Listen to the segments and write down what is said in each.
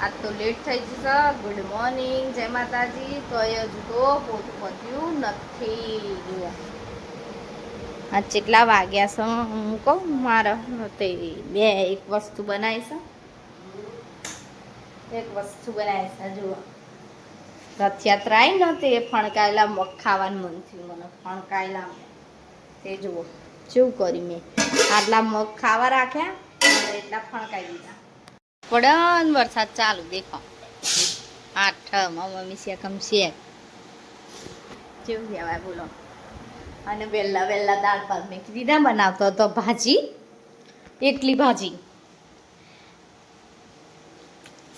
આજ તો લેટ થઈ જશે. ગુડ મોર્નિંગ, જય માતાજી. તો એ હજુ તો પોતું પત્યું નથી. જુઓ આ કેટલા વાગ્યા છે હું કહું મારા તે એક વસ્તુ બનાવી છે. એક વસ્તુ બનાવી છે જુઓ. રથયાત્રા આવી ને તે ફણકાયેલા મગ ખાવાનું મન થયું મને. ફણકાયેલા તે જુઓ શું કર્યું મેં. આટલા મગ ખાવા રાખ્યા એટલા ફણકાઈ દીધા. પડન વરસાદ ચાલુ દેખો. મમ્મી શેકમ શેક કેવું કહેવાય બોલો. અને વહેલા વહેલા દાળ ભાત મેં કીધી બનાવતો હતો. ભાજી એકલી ભાજી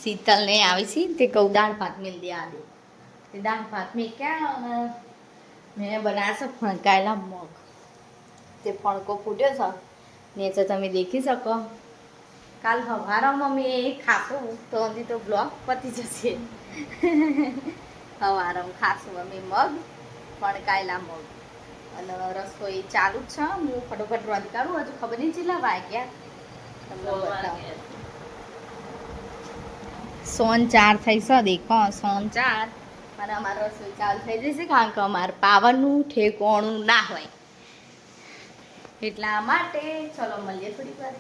શીતલ ને આવી છે તે કહું દાળ ભાત મેં દે આ દે. તે દાળ ભાત મેં ક્યાં મેં બનાવ્યા છે ફણકાયેલા મગ. તે ફણકો ફૂટ્યો છે ને તો તમે દેખી શકો. કાલ સવારમાં મેં ખાશું તો હજી તો બ્લોગ પતી જશે. સવારમાં ખાશું અમે મગ, ફણકાયેલા મગ. અને રસોઈ ચાલુ જ છે. હું ફટોફટ રદ કરું. હજુ ખબર નહીં કેટલા વાગ્યા તમને બતાવું. 4:03 થઈ છે દેખો. 4:03 અને અમારે રસોઈ ચાલુ થઈ જશે કારણ કે અમારે પાવરનું ઠેકોણું ના હોય એટલા માટે. ચલો મળીએ થોડી વાર.